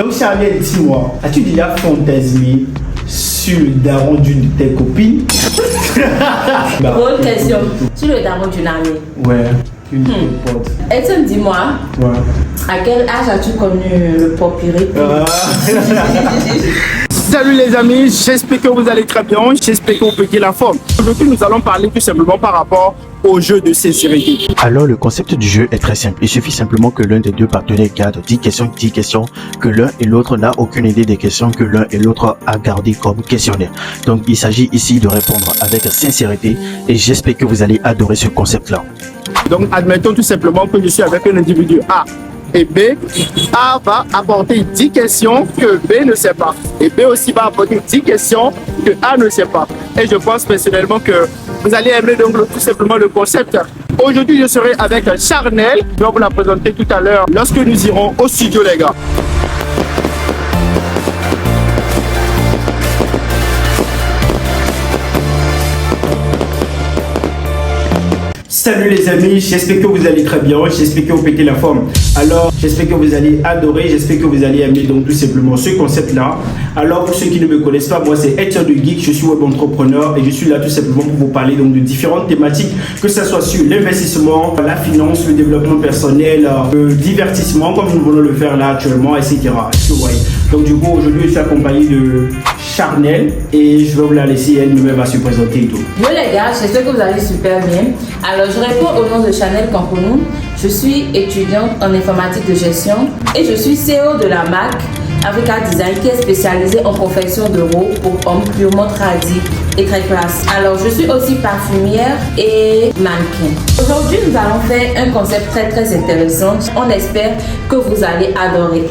Donc Charnel, dis-moi, as-tu déjà fantasmé sur le daron d'une de tes copines? Bonne question. Sur le daron d'une amie. Ouais, une de tes potes. Edson, dis-moi, Ouais. à quel âge as-tu connu le porphyrie? Salut les amis, j'espère que vous allez très bien, j'espère que vous pétez la forme. Aujourd'hui, nous allons parler tout simplement par rapport au jeu de sincérité. Alors le concept du jeu est très simple. Il suffit simplement que l'un des deux partenaires garde 10 questions, que l'un et l'autre n'a aucune idée des questions que l'un et l'autre a gardé comme questionnaire. Donc il s'agit ici de répondre avec sincérité et j'espère que vous allez adorer ce concept-là. Donc admettons tout simplement que je suis avec un individu A et B. A va apporter 10 questions que B ne sait pas. Et B aussi va apporter 10 questions que A ne sait pas. Et je pense personnellement que vous allez aimer donc tout simplement le concept. Aujourd'hui, je serai avec Charnel. Je vais vous la présenter tout à l'heure lorsque nous irons au studio, les gars. Salut les amis, j'espère que vous allez très bien, j'espère que vous pétez la forme. Alors, j'espère que vous allez adorer, j'espère que vous allez aimer donc tout simplement ce concept-là. Alors, pour ceux qui ne me connaissent pas, moi c'est Edson de Geek, je suis web entrepreneur et je suis là tout simplement pour vous parler donc de différentes thématiques, que ce soit sur l'investissement, la finance, le développement personnel, le divertissement, comme nous voulons le faire là actuellement, etc. Donc du coup, aujourd'hui, je suis accompagné de Charnel et je vais vous la laisser, elle-même va se présenter et tout. Yo les gars, j'espère que vous allez super bien. Alors je réponds au nom de Chanel Camponou. Je suis étudiante en informatique de gestion et je suis CEO de la marque Africa Design qui est spécialisée en confection de robes pour hommes purement tradis et très classe. Alors je suis aussi parfumière et mannequin. Aujourd'hui nous allons faire un concept très intéressant. On espère que vous allez adorer.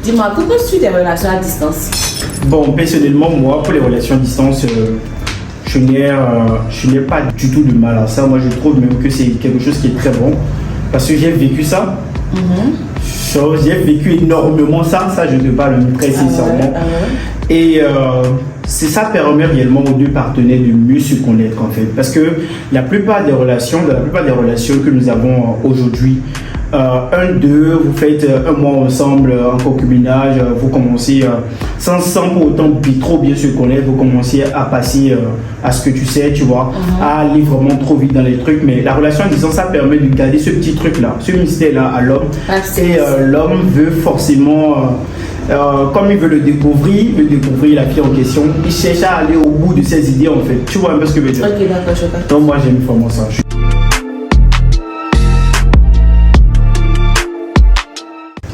Dis-moi, comment tu des relations à distance? Bon, personnellement, moi, pour les relations à distance, je n'ai pas du tout de mal à ça. Moi, je trouve même que c'est quelque chose qui est très bon parce que j'ai vécu ça. J'ai vécu énormément ça, je te parle très sincèrement. Et ça permet réellement aux deux partenaires de mieux se connaître en fait. Parce que la plupart des relations que nous avons aujourd'hui, vous faites un mois ensemble en concubinage, vous commencez sans pour autant trop bien se connaître, vous commencez à passer à ce que tu sais, tu vois, à aller vraiment trop vite dans les trucs. Mais la relation à distance, ça permet de garder ce petit truc là, ce mystère là à l'homme. Et l'homme veut forcément, comme il veut le découvrir la fille en question, il cherche à aller au bout de ses idées en fait. Tu vois un peu ce que je veux dire? Ok, d'accord, je comprends. Donc moi j'aime vraiment ça.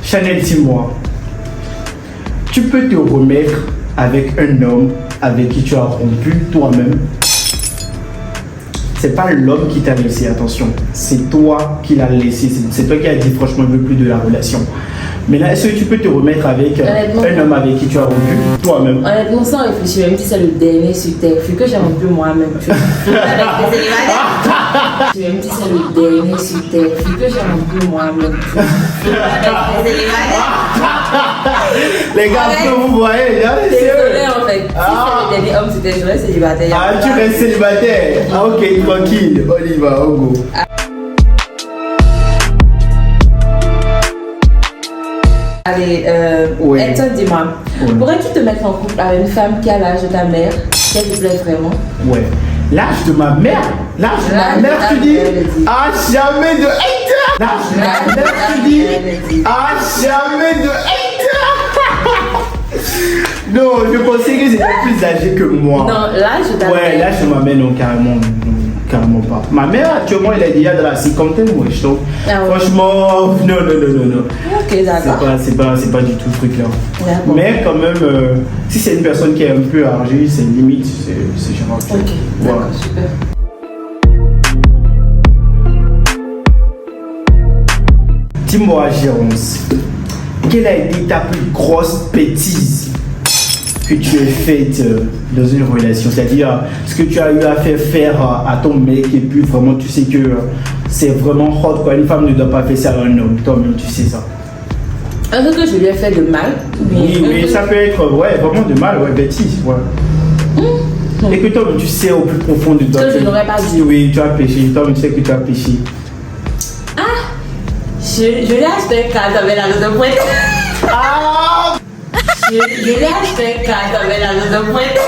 Chanel, dis-moi, tu peux te remettre avec un homme avec qui tu as rompu toi-même? C'est pas l'homme qui t'a laissé, attention, c'est toi qui l'as laissé, c'est toi qui as dit franchement je veux plus de la relation. Mais là, est-ce que tu peux te remettre avec un homme avec qui tu as rompu toi-même? Honnêtement, sans réfléchir, même si c'est le dernier sur terre, vu que j'ai rompu moi-même, tu vois. Même si c'est le dernier sur terre, vu que j'ai rompu moi-même, tu vois. Les gars, ce que vous voyez, désolé en fait. Si c'est le dernier homme sur terre, je reste célibataire. Ah, tu restes célibataire? Ah, ok, tranquille, on y va, on go. Allez, Edson, dis-moi, pourrais-tu te mettre en couple avec une femme qui a l'âge de ta mère, si elle te plaît vraiment? Ouais. L'âge de ma mère? L'âge de ma mère, tu dis? Ah, jamais de hater! L'âge de ma mère, tu dis? Ah, jamais de hater! Non, je pensais que c'était plus âgé que moi. Non, l'âge de ta mère. Ouais, l'âge de ma mère, non, carrément. Non, carrément pas. Ma mère, actuellement, elle est déjà dans la cinquantaine, moi, je trouve. Ah ouais. Franchement, non. Ok, d'accord. C'est pas du tout ce truc-là. D'accord. Mais quand même, si c'est une personne qui est un peu âgée, c'est limite, c'est genre. Ok, voilà. d'accord, super. Dis-moi, Jérôme, quelle a été ta plus grosse bêtise que tu aies faite dans une relation? C'est-à-dire, ce que tu as eu à faire à ton mec et puis vraiment tu sais que c'est vraiment hot quoi. Une femme ne doit pas faire ça à un homme, toi-même tu sais ça. Un truc que je lui ai fait de mal. Oui, ça peut être vraiment de mal, bêtise. Ouais. Et que toi, tu sais au plus profond de toi. Que je n'aurais pas dit. Oui, tu as péché. Toi, tu sais que tu as péché. Ah, Je lui ai acheté un cadeau avec la rose de pointe. Ah, Je lui ai acheté un cadeau avec la rose de pointe.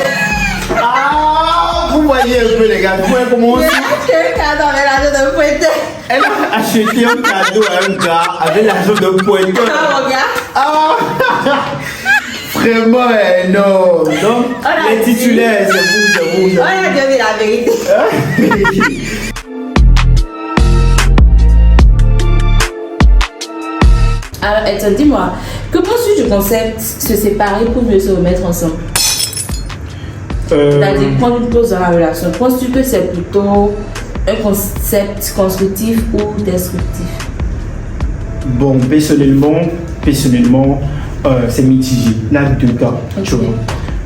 ah, vous voyez un peu les gars, vous voyez comment Je lui ai acheté un cadeau avec la rose de pointe. elle a acheté un cadeau à un gars avec l'argent de pointeur. Ah, mon gars. Ah, vraiment énorme. Donc, Voilà, les titulaires, c'est vous. On a déjà vu la vérité. Alors, Edson, dis-moi, que penses-tu du concept se séparer pour mieux se remettre ensemble? C'est-à-dire prendre une pause dans la relation. Penses-tu que c'est plutôt un concept constructif ou destructif? Bon, personnellement, c'est mitigé. Là, deux cas, tu Ok. vois.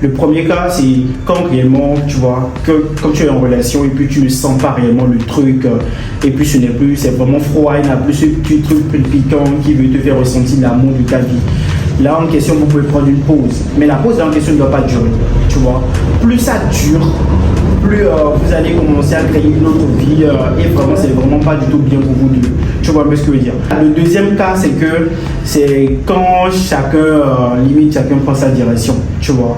Le premier cas, c'est quand réellement, tu vois, que quand tu es en relation et puis tu ne sens pas réellement le truc, et puis ce n'est plus, c'est vraiment froid, il n'y a plus ce petit truc piquant qui veut te faire ressentir l'amour de ta vie. Là, en question, vous pouvez prendre une pause. Mais la pause, là, en question, ne doit pas durer, tu vois. Plus ça dure, plus vous allez commencer à créer une autre vie, et vraiment, c'est vraiment pas du tout bien pour vous deux. Tu vois un peu ce que je veux dire. Le deuxième cas, c'est quand chacun prend sa direction, tu vois.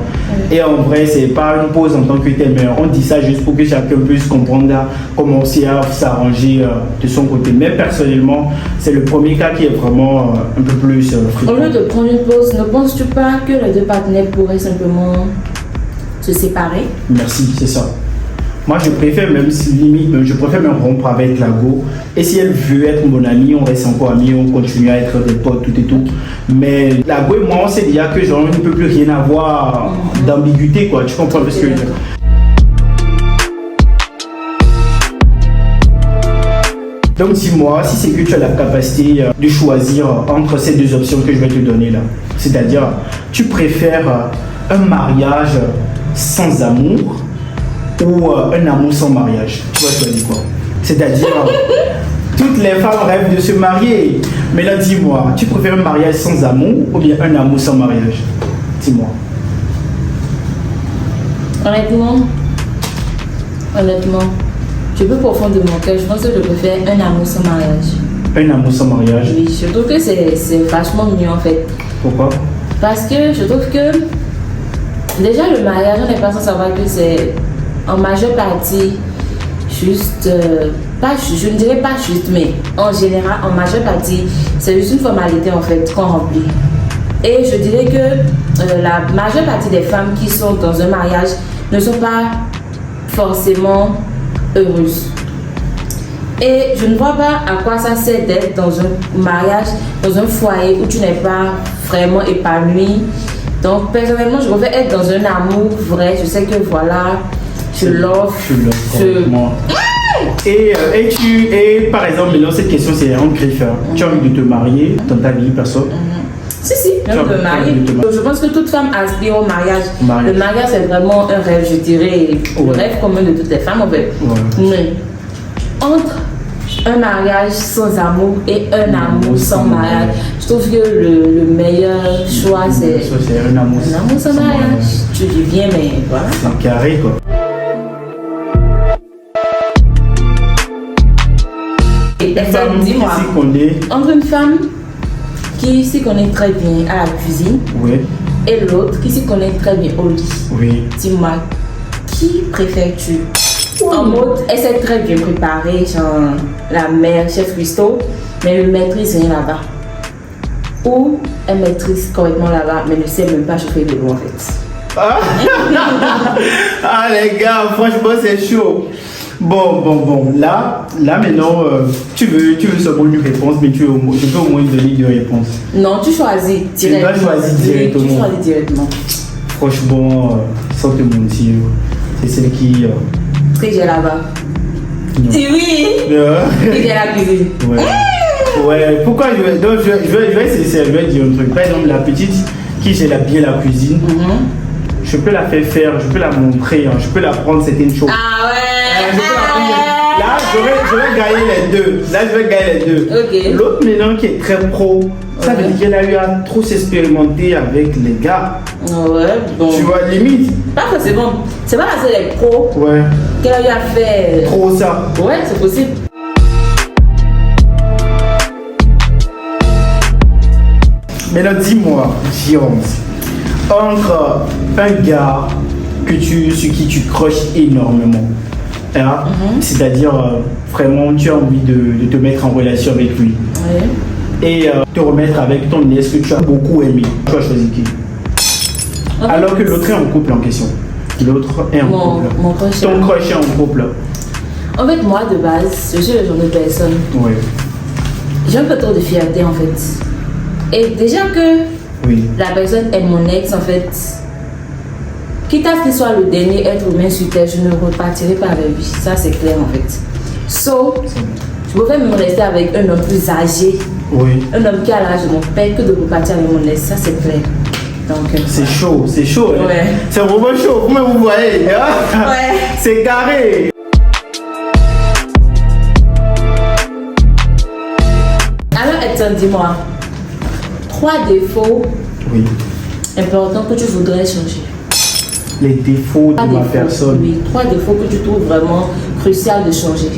Et en vrai, c'est pas une pause en tant que tel, mais on dit ça juste pour que chacun puisse comprendre, commencer à s'arranger de son côté. Mais personnellement, c'est le premier cas qui est vraiment un peu plus Au fréquent. lieu de prendre une pause, ne penses-tu pas que les deux partenaires pourraient simplement se séparer? Merci, c'est ça. Moi, je préfère même, je préfère même rompre avec la go. Et si elle veut être mon amie, on reste encore amis, on continue à être des potes, tout et tout. Mais la go et moi, on sait déjà que genre, il ne peut plus rien avoir d'ambiguïté, quoi. Tu comprends ce que je veux dire? Donc dis-moi, si c'est que tu as la capacité de choisir entre ces deux options que je vais te donner là, c'est-à-dire, tu préfères un mariage sans amour ou un amour sans mariage, tu vas choisir quoi? C'est-à-dire, toutes les femmes rêvent de se marier, mais là dis-moi, tu préfères un mariage sans amour ou bien un amour sans mariage? Dis-moi. Honnêtement, je peux profondre de mon cœur, je pense que je préfère un amour sans mariage. Un amour sans mariage? Oui, je trouve que c'est vachement mieux en fait. Pourquoi? Parce que je trouve que déjà le mariage, on n'est pas sans savoir que c'est en majeure partie juste, je ne dirais pas juste, mais en général, en majeure partie, c'est juste une formalité en fait qu'on remplit. Et je dirais que la majeure partie des femmes qui sont dans un mariage ne sont pas forcément heureuses. Et je ne vois pas à quoi ça sert d'être dans un mariage, dans un foyer où tu n'es pas vraiment épanoui. Donc personnellement, je préfère être dans un amour vrai. Je sais que voilà, je l'offre. Et par exemple, maintenant cette question c'est un griffe. Tu as envie de te marier dans ta vie perso? Si, même le mariage. Je pense que toute femme aspire au mariage. Le mariage, c'est vraiment un rêve, je dirais, le rêve commun de toutes les femmes, en fait. Mais entre un mariage sans amour et un amour sans mariage, je trouve que le meilleur choix, c'est un amour sans mariage. Tu dis bien, mais voilà. C'est carré, quoi. Et dis-moi, entre une femme qui s'y connaît très bien à la cuisine, et l'autre qui s'y connaît très bien au lit. Dis-moi, qui préfères-tu? En mode, elle s'est très bien préparée, genre la mère, chef cuistot, mais elle ne maîtrise rien là-bas. Ou elle maîtrise correctement là-bas, mais ne sait même pas chauffer de l'eau en fait. Ah les gars, franchement c'est chaud. Bon, là maintenant, tu veux seulement une réponse, mais je peux au moins donner deux réponses. Non, tu choisis directement. Tu dois choisir directement. Tu choisis directement. Franchement, sans te mentir, c'est celle qui... Que j'ai là-bas. Si oui, qui j'ai la cuisine. Ouais, pourquoi je vais dire un truc. Par exemple, la petite qui gère bien la cuisine, je peux la faire, je peux la montrer, je peux la prendre certaines choses. Ah ouais. Là, je vais gagner les deux. Okay. L'autre maintenant qui est très pro, ça veut dire qu'elle a eu à trop s'expérimenter avec les gars. Ouais, bon. Tu vois, limite. Pas forcément. C'est pas parce qu'elle est pro qu'elle a eu à faire. Trop ça. Ouais, c'est possible. Maintenant, dis-moi, Gironce, entre un gars sur qui tu croches énormément, hein, c'est-à-dire vraiment tu as envie de te mettre en relation avec lui, et te remettre avec ton ex que tu as beaucoup aimé, tu as choisi qui? Alors que l'autre est en couple en question. L'autre est en couple. Ton crush est en couple. En fait, moi de base, je suis le genre de personne. Oui. J'ai un peu trop de fierté en fait. Et déjà que la personne est mon ex en fait, quitte à ce qu'il soit le dernier être humain sur terre, je ne repartirai pas avec lui. Ça c'est clair en fait. So, je préfère me rester avec un homme plus âgé. Oui. Un homme qui a l'âge de mon père que de repartir avec mon ex. Ça c'est clair. Donc, c'est chaud, c'est chaud. Hein? Ouais. C'est vraiment chaud, comment vous voyez hein? Ouais. C'est carré. Alors Edson, dis-moi, 3 défauts importants que tu voudrais changer. Les défauts de ma personne. Oui, 3 défauts que tu trouves vraiment crucial de changer.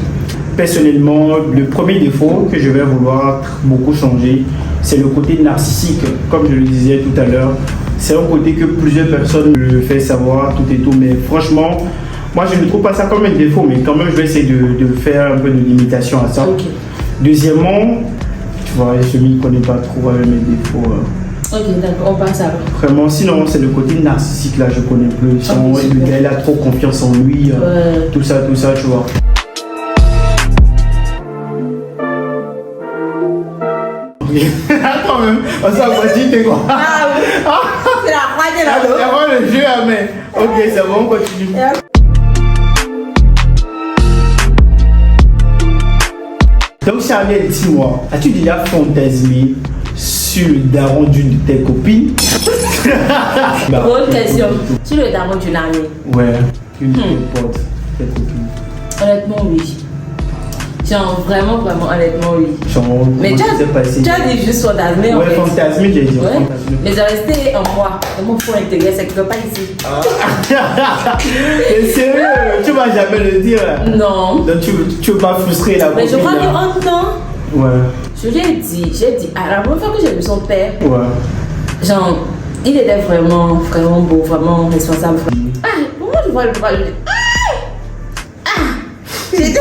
Personnellement, le premier défaut que je vais vouloir beaucoup changer, c'est le côté narcissique. Comme je le disais tout à l'heure, c'est un côté que plusieurs personnes me font savoir, tout et tout. Mais franchement, moi je ne trouve pas ça comme un défaut, mais quand même je vais essayer de faire un peu de limitation à ça. Okay. Deuxièmement, tu vois, je ne m'y connais pas trop avec mes défauts. Ok, d'accord, on passe à vraiment, sinon c'est le côté narcissique là, je connais plus. Le gars il a trop confiance en lui, tout ça, tu vois. Quand même, on s'en va dire quoi. Ah oui, c'est la troisième là. C'est vraiment le jeu, mais ok, c'est bon, on continue. Donc Chanel, dis-moi, as-tu déjà fantasmé sur le daron d'une de tes copines? Bonne question. Sur le daron d'une amie? Ouais, une de tes potes, tes copines. Honnêtement, oui. Genre, vraiment, honnêtement, oui. Genre, mais tu as dit juste fantasmer en fait. Ouais, fantasmer, j'ai dit. Ouais. Mais ça restait en moi. Comment faut intégrer, c'est quelque part ici. C'est sérieux, tu vas jamais le dire. Non. Donc tu vas frustrer la copine. Mais je crois qu'en temps, ouais. j'ai dit, à la première fois que j'ai vu son père, genre, il était vraiment beau, vraiment responsable. Pour moi, je vois le bras, je dis,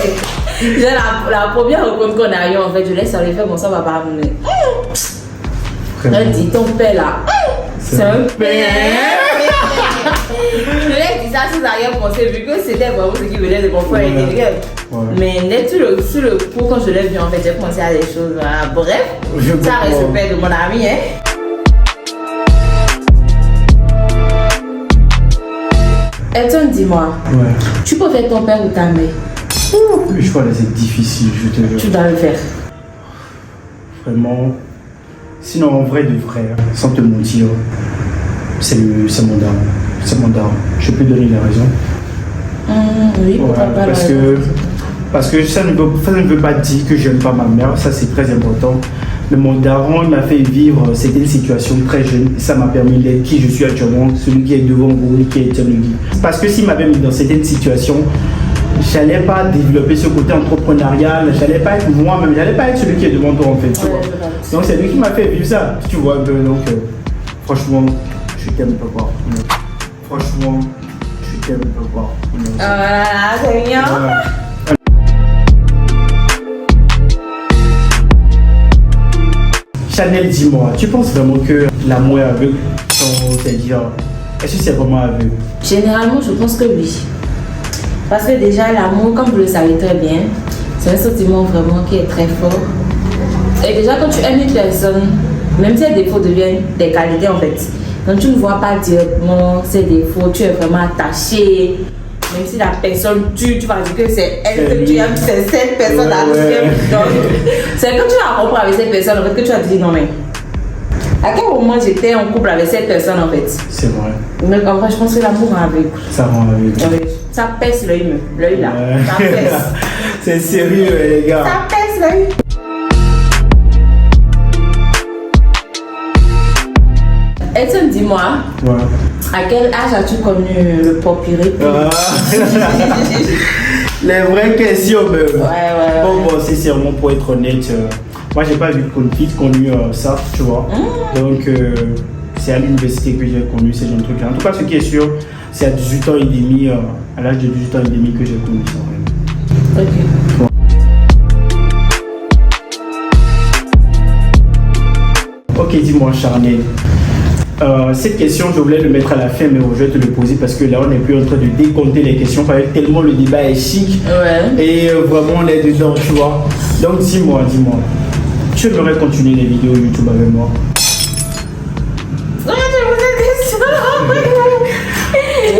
j'ai la première rencontre qu'on a eue, en fait, je laisse aller faire mon sang, papa amener. Je dis, ton père là, c'est un père. Je lui ai dit ça sans arrière-pensée, vu que c'était vraiment ce qui venait de mon frère intérieur. Mais net sur le coup, quand je l'ai vu, en fait, j'ai pensé à des choses. Bref, ça reste le père de mon ami. Hein. Edson, dis-moi, tu peux faire ton père ou ta mère? Le choix là c'est difficile, je te jure. Tu dois le faire. Vraiment. Sinon en vrai de vrai, sans te mentir, c'est mon daron. C'est mon daron. Je peux donner la raison. Oui, pourquoi pas. Parce que ça ne veut pas dire que j'aime pas ma mère, ça c'est très important. Mais mon daron il m'a fait vivre certaines situations très jeune. Ça m'a permis d'être qui je suis actuellement, celui qui est devant vous, qui est Etienne Legui. Parce que s'il m'avait mis dans certaines situations, j'allais pas développer ce côté entrepreneurial, j'allais pas être moi-même, j'allais pas être celui qui est devant toi en fait. Tu vois. Donc c'est lui qui m'a fait vivre ça, tu vois un peu. Donc franchement, je t'aime papa. Franchement, je t'aime papa. Ah, c'est mignon. Chanel, dis-moi, tu penses vraiment que l'amour est aveugle? C'est-à-dire, est-ce que c'est vraiment aveugle? Généralement, je pense que oui. Parce que déjà, l'amour, comme vous le savez très bien, c'est un sentiment vraiment qui est très fort. Et déjà, quand tu aimes une personne, même ses défauts deviennent des qualités en fait. Donc tu ne vois pas directement ses défauts, tu es vraiment attaché. Même si la personne tue, tu vas dire que c'est elle que tu aimes, c'est cette personne là. C'est quand tu vas rompre avec cette personne en fait que tu vas te dire non mais à quel moment j'étais en couple avec cette personne en fait. C'est vrai. Mais en vrai je pense que l'amour rend aveugle. Ça rend aveugle. Ça pèse l'œil là. Ça pèse. C'est sérieux les gars. Ça pèse l'œil. Edson, dis-moi, à quel âge as-tu connu le porphyrie? Les vraies questions, même. Ouais. Bon, sincèrement, pour être honnête, Moi, j'ai pas vite connu ça, tu vois. Donc, c'est à l'université que j'ai connu ces genre de trucs-là. En tout cas, ce qui est sûr, c'est à 18 ans et demi, à l'âge de 18 ans et demi que j'ai connu ça. Ok. Ok, dis-moi, Charnel. Cette question, je voulais le mettre à la fin, mais je vais te le poser parce que là, on n'est plus en train de décompter les questions, parce que tellement le débat est chic. Ouais. Et vraiment, on est dedans, tu vois. Donc, dis-moi, tu aimerais continuer les vidéos YouTube avec moi?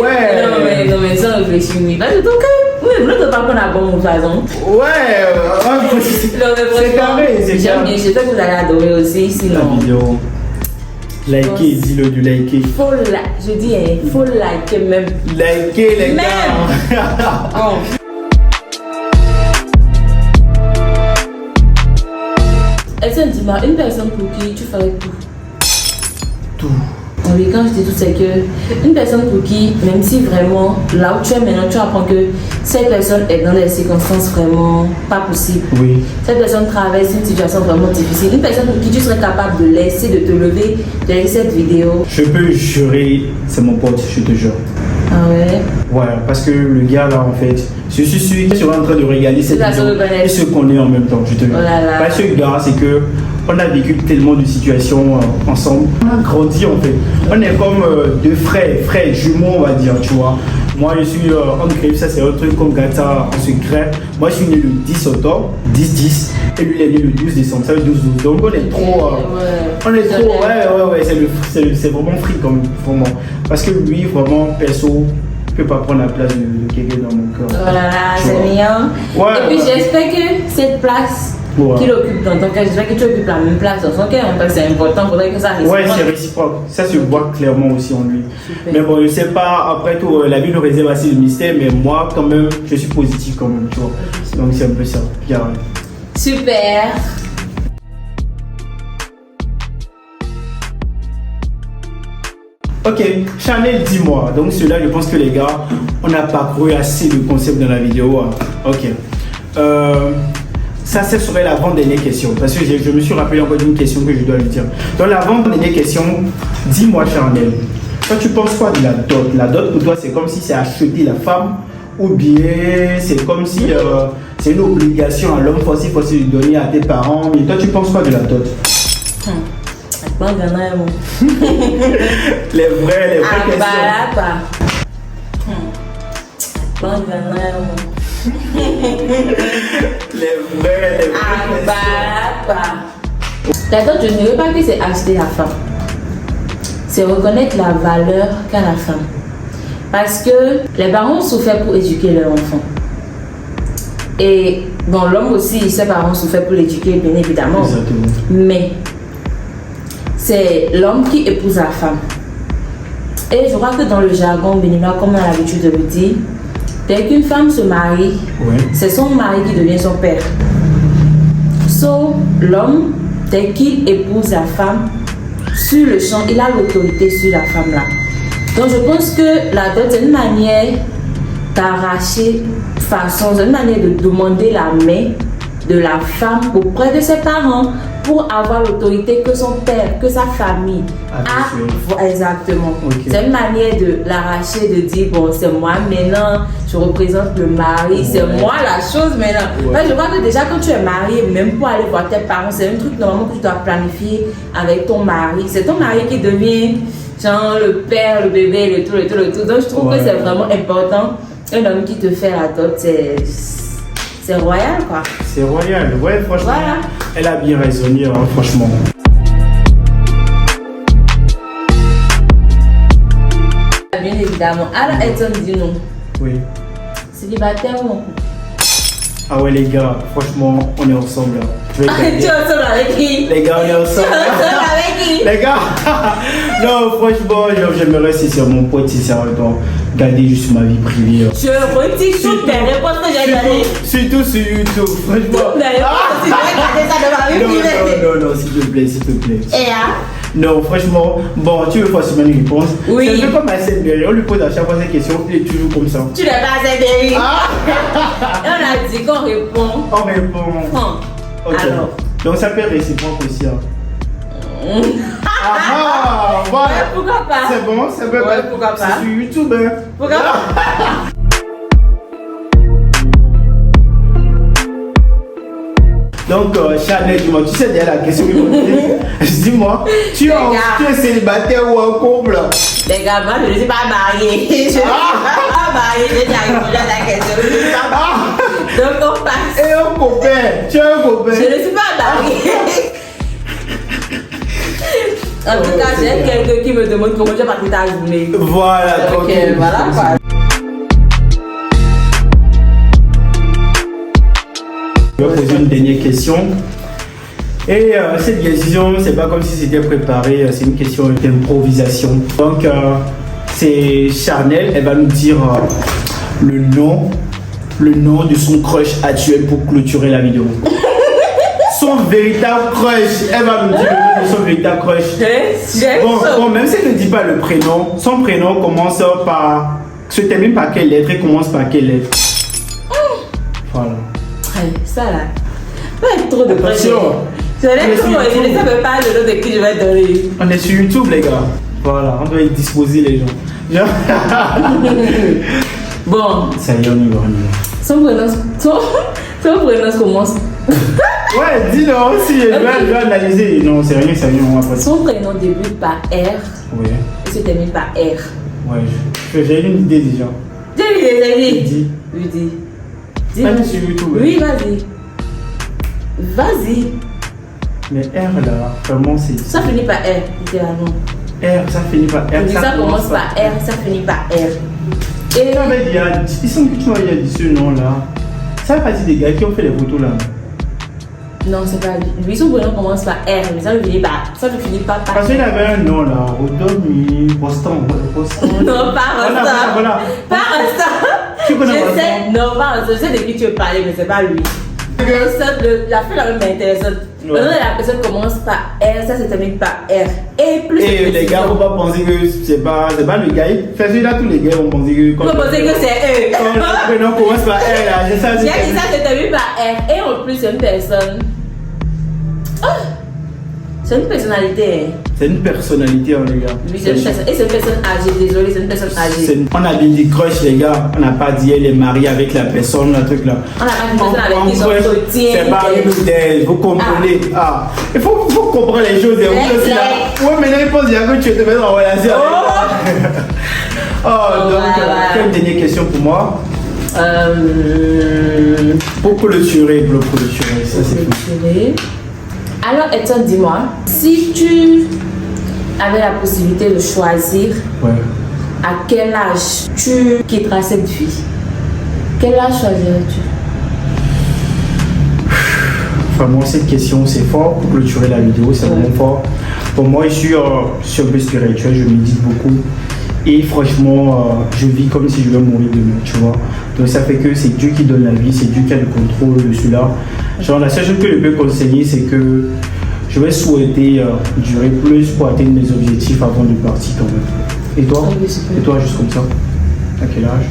Ouais. Non, mais sans réfléchir, oui. Parce que donc, même là, tu parles qu'on a bon façon. Ouais, c'est carré, c'est j'aime carré. bien, j'espère que vous allez adorer aussi, La sinon. vidéo. Likez, dis-le du liker. Je dis, faut liker même. Likez les gars. Oh. Etienne, dis-moi, une personne pour qui tu ferais tout? Tout. Oui, quand je dis tout, c'est que une personne pour qui, même si vraiment, là où tu es maintenant, tu apprends que cette personne est dans des circonstances vraiment pas possibles. Oui. Cette personne traverse une situation vraiment difficile. Une personne pour qui tu serais capable de laisser, de te lever, de laisser cette vidéo. Je peux jurer, c'est mon pote, je te jure. Ah ouais? Ouais, parce que le gars là, en fait, je suis sûr qu'il sera en train de regarder cette Tu vas se vidéo reconnaître. et se connaît en même temps, je te jure. Oh là là. Parce que le gars, c'est que on a vécu tellement de situations ensemble. On a grandi en fait. On est comme deux frères jumeaux, on va dire, tu vois. Moi, je suis en crève, ça c'est un truc comme Gata en secret. Moi, je suis né le 10 octobre, 10-10, et lui, il est né le 12 décembre, ça le 12-12. Donc, on est trop. On est trop. Ouais, c'est vraiment free comme vraiment. Parce que lui, vraiment, perso, ne peut pas prendre la place de quelqu'un dans mon cœur. Oh là là, Tu c'est vois. mignon. Ouais, Et puis ouais. j'espère que cette place Ouais. qu'il occupe dans ton cœur, j'espère que tu occupes la même place dans son cœur, parce que c'est important, il faudrait que ça reste. Ouais, c'est réciproque. Ça se voit clairement aussi en lui. Super. Mais bon, je sais pas, après tout, la vie nous réserve assez de mystère, mais moi, quand même, je suis positif quand même, tu vois. Donc, c'est un peu ça. Bien. Super. Ok, Chanel, dis-moi. Donc, celui-là, je pense que les gars, on a parcouru assez de concepts dans la vidéo. Hein. Ok. Ça, ce serait l'avant-dernière question. Parce que je me suis rappelé encore d'une question que je dois lui dire. Donc, l'avant-dernière question, dis-moi, Chanel, toi, tu penses quoi de la dot? La dot, pour toi, c'est comme si c'est acheter la femme, ou bien c'est comme si c'est une obligation à l'homme, forcé de donner à tes parents. Mais toi, tu penses quoi de la dot? Bon, vraiment. Les vraies questions. Bon, vraiment. Les vraies questions. La dot, je ne dirais pas que c'est acheter la femme. C'est reconnaître la valeur qu'a la femme. Parce que les parents ont souffert pour éduquer leur enfant. Et bon, l'homme aussi, ses parents ont souffert pour l'éduquer, bien évidemment. Exactement. Mais c'est l'homme qui épouse la femme. Et je crois que dans le jargon béninois, comme on a l'habitude de le dire, dès qu'une femme se marie, Ouais. c'est son mari qui devient son père. So, l'homme, dès qu'il épouse la femme, sur le champ, il a l'autorité sur la femme là. Donc je pense que la dot, c'est une manière d'arracher c'est une manière de demander la main de la femme auprès de ses parents pour avoir l'autorité que son père, que sa famille a. Exactement. Okay. C'est une manière de l'arracher, de dire bon, c'est moi maintenant, je représente le mari, c'est moi la chose maintenant. Ouais. Je crois que déjà quand tu es marié, même pour aller voir tes parents, c'est un truc normalement que tu dois planifier avec ton mari. C'est ton mari qui devient genre le père, le bébé, le tout. Donc je trouve que c'est vraiment important. Un homme qui te fait la dot, c'est royal quoi. C'est royal, ouais, franchement. Voilà. Elle a bien raisonné, hein, franchement. Bien évidemment. Alors, Edson, dis-nous, Oui. célibataire ou non? Ah ouais, les gars, franchement, on est ensemble. Là. Je vais te Tu dire. es ensemble avec qui? Les gars, on est ensemble. Tu es ensemble avec qui? Les gars, non, franchement, j'aimerais, si c'est mon pote, si c'est un temps, garder juste ma vie privée. Je retire toutes les réponses que j'ai données. Surtout sur YouTube, franchement. Toutes les réponses, tu dois garder ça dans ma vie privée. Non, s'il te plaît, s'il te plaît. Et là? Non, franchement, bon, tu veux forcément une réponse. Oui. C'est un peu comme à cette on lui pose à chaque fois cette question, il est toujours comme ça. Tu n'es pas assez déri. Et on a dit qu'on répond. On répond. Franc. Ok. Alors, Donc ça peut être réciproque aussi. Ah, voilà. Ouais, pourquoi pas? C'est bon, c'est bon. Ouais, pourquoi pas? C'est sur YouTube. Hein. Pourquoi pas? Donc, Chanel, dis-moi, tu sais déjà la question qu'ils m'ont dit. Dis-moi, tu es célibataire ou en couple? Les gars, moi je ne suis pas mariée. Je ne suis pas mariée, j'ai déjà répondu à ta question. Je ne suis pas mariée. Donc on passe. Et un copain, tu as un copain? Je ne suis pas mariée. En tout cas, j'ai quelqu'un qui me demande comment tu as passé ta journée. Voilà, Ok, voilà quoi. Je vais poser une dernière question. Et cette question, c'est pas comme si c'était préparé, c'est une question d'improvisation. Donc, c'est Chanel, elle va nous dire le nom de son crush actuel pour clôturer la vidéo. Son véritable crush, elle va nous dire le nom de son véritable crush. Bon, même si elle ne dit pas le prénom, son prénom commence par. Se termine par quelle lettre et commence par quelle lettre? Voilà. Ça là, pas être trop de pression. Je ne savais pas le nom de qui je vais donner. On est sur YouTube, les gars. Voilà, on doit y disposer les gens. Bon. Ça y est, on y va. Son prénom commence. Ouais, dis non, si je vais analyser. Non, c'est rien, on va pas. Son prénom débute par R. Oui. Et se termine par R. Ouais, j'ai une idée déjà. J'ai une idée. Dis. Oui, dis. Même sur YouTube. Oui, vas-y. Vas-y. Mais R là, vraiment c'est. Ça finit par R, littéralement. R, ça finit par R. Ça commence par R, ça finit par R. Et. Il semble que tu m'avais dit ce nom là. Ça fait partie des gars qui ont fait les photos là. Non, c'est pas lui. Lui, son prénom commence par R, mais ça ne finit pas. Ça ne finit pas par. Parce qu'il avait un nom là, Odomi, Boston. Non, pas Rostan. Voilà. Pas Rostan. Tu connais Je Boston? sais, non, pas Rostan. Je sais de qui tu veux parler, mais c'est pas lui. La fin la même intéressante. Le nom de la personne commence par R, ça se termine par R. Et plus. Et les gars, faut pas penser que c'est pas le gars. Fait celui-là, tous les gars vont penser que. Vous pensez que c'est eux. Quand le prénom commence par R là, j'ai ça. J'ai dit ça se termine par R. Et en plus, c'est une personne. C'est une personnalité. C'est une personnalité, hein, les gars. Oui, c'est une personne. Et c'est une personne âgée. Désolé, c'est une personne âgée. On a dit crush, les gars. On n'a pas dit elle est mariée avec la personne, le truc là. On n'a pas dit personne avec qui son soutien. C'est pas une modèle, vous comprenez. Il faut comprendre les choses. Ouais, maintenant il pense que tu te mets en relation avec. Donc, quelle dernière question pour moi? Pour clôturer, ça c'est tout. Alors, Edson, dis-moi, si tu avais la possibilité de choisir à quel âge tu quitteras cette vie, quel âge choisirais-tu? Enfin, moi, cette question, c'est fort pour clôturer la vidéo, c'est vraiment fort. Pour moi, je suis un peu spirituel, je médite beaucoup. Et franchement, je vis comme si je vais mourir demain, tu vois. Donc ça fait que c'est Dieu qui donne la vie, c'est Dieu qui a le contrôle dessus là. Genre la seule chose que je peux conseiller, c'est que je vais souhaiter durer plus pour atteindre mes objectifs avant de partir quand même. Et toi? Et toi, juste comme ça? À quel âge?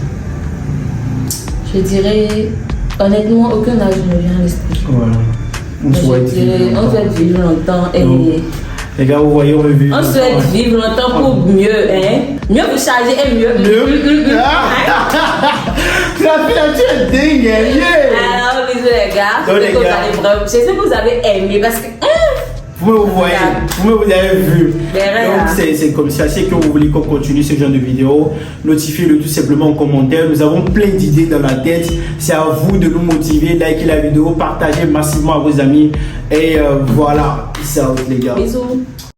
Je dirais, honnêtement, aucun âge ne vient à l'esprit. Voilà. On souhaite vivre longtemps et... Les gars, vous voyez, on veut vivre. On souhaite vivre longtemps pour mieux, hein. Mieux vous charger et mieux. La fille, tu es dingue, Alors, bisous les gars. C'est ce que vous avez aimé parce que. Vous me avez vu. Donc c'est comme ça. Si vous voulez qu'on continue ce genre de vidéo, notifiez-le tout simplement en commentaire. Nous avons plein d'idées dans la tête. C'est à vous de nous motiver. Likez la vidéo, partagez massivement à vos amis. Et voilà. Peace out les gars. Bisous.